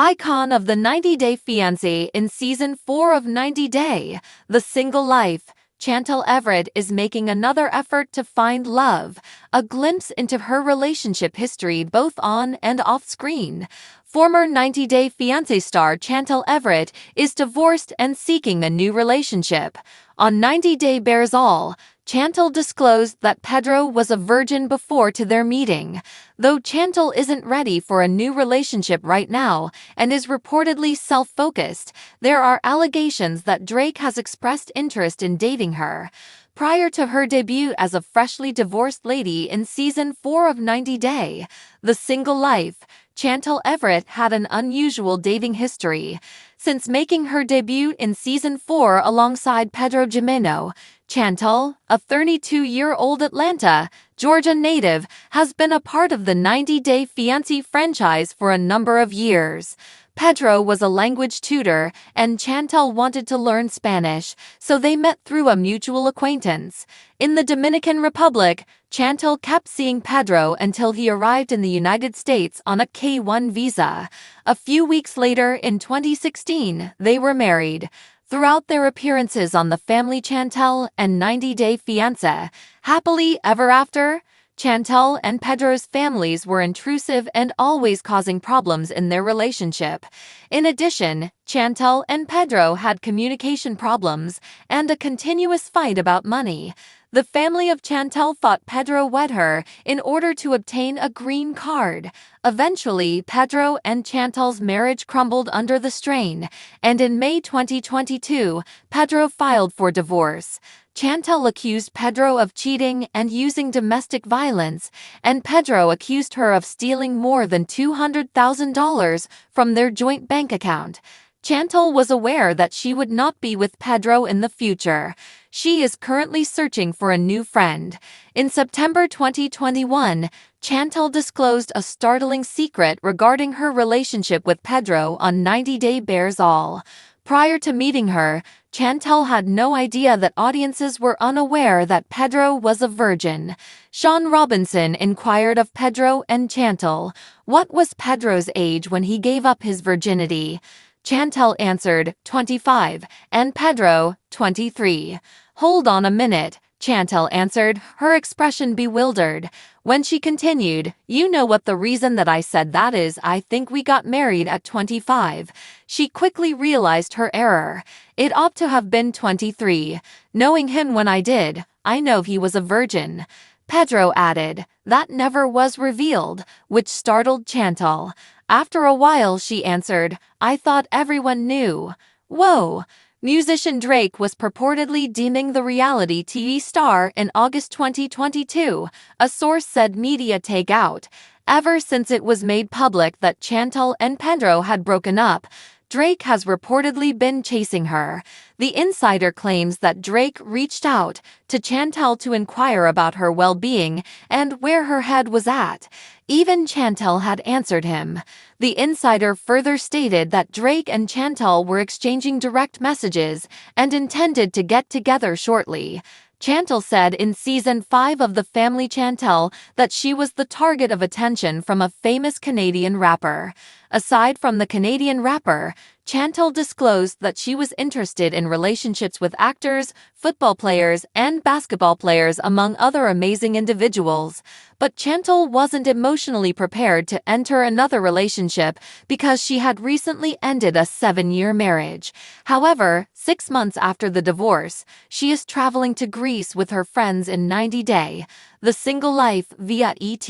Icon of the 90-Day Fiancé in Season 4 of 90 Day, The Single Life, Chantel Everett is making another effort to find love, a glimpse into her relationship history both on and off screen. Former 90 Day Fiancé star Chantel Everett is divorced and seeking a new relationship. On 90 Day Bears All, Chantel disclosed that Pedro was a virgin before to their meeting. Though Chantel isn't ready for a new relationship right now and is reportedly self-focused, there are allegations that Drake has expressed interest in dating her. Prior to her debut as a freshly divorced lady in Season 4 of 90 Day, The Single Life, Chantel Everett had an unusual dating history. Since making her debut in Season 4 alongside Pedro Jimeno, Chantel, a 32-year-old Atlanta, Georgia native, has been a part of the 90 Day Fiancé franchise for a number of years. Pedro was a language tutor, and Chantel wanted to learn Spanish, so they met through a mutual acquaintance. In the Dominican Republic, Chantel kept seeing Pedro until he arrived in the United States on a K-1 visa. A few weeks later, in 2016, they were married. Throughout their appearances on The Family Chantel and 90 Day Fiancé, Happily Ever After, Chantel and Pedro's families were intrusive and always causing problems in their relationship. In addition, Chantel and Pedro had communication problems and a continuous fight about money. The family of Chantel thought Pedro wed her in order to obtain a green card. Eventually, Pedro and Chantel's marriage crumbled under the strain, and in May 2022, Pedro filed for divorce. Chantel accused Pedro of cheating and using domestic violence, and Pedro accused her of stealing more than $200,000 from their joint bank account. Chantel was aware that she would not be with Pedro in the future. She is currently searching for a new friend. In September 2021, Chantel disclosed a startling secret regarding her relationship with Pedro on 90 Day Bears All. Prior to meeting her, Chantel had no idea that audiences were unaware that Pedro was a virgin. Sean Robinson inquired of Pedro and Chantel, "What was Pedro's age when he gave up his virginity?" Chantel answered, 25, and Pedro, 23. "Hold on a minute," Chantel answered, her expression bewildered. When she continued, "You know what the reason that I said that is? I think we got married at 25. She quickly realized her error. It ought to have been 23. Knowing him when I did, I know he was a virgin. Pedro added, "That never was revealed," which startled Chantel. After a while she answered, "I thought everyone knew." Whoa! Musician Drake was purportedly deeming the reality TV star in August 2022, a source said media takeout. Ever since it was made public that Chantel and Pedro had broken up, Drake has reportedly been chasing her. The insider claims that Drake reached out to Chantel to inquire about her well-being and where her head was at. Even Chantel had answered him. The insider further stated that Drake and Chantel were exchanging direct messages and intended to get together shortly. Chantel said in Season 5 of The Family Chantel that she was the target of attention from a famous Canadian rapper. Aside from the Canadian rapper, Chantel disclosed that she was interested in relationships with actors, football players, and basketball players, among other amazing individuals. But Chantel wasn't emotionally prepared to enter another relationship because she had recently ended a 7-year marriage. However, 6 months after the divorce, she is traveling to Greece with her friends in 90 Day, The Single Life via ET.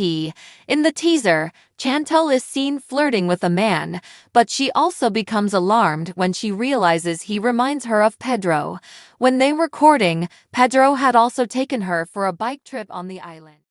In the teaser, Chantel is seen flirting with a man, but she also becomes alarmed when she realizes he reminds her of Pedro. When they were courting, Pedro had also taken her for a bike trip on the island.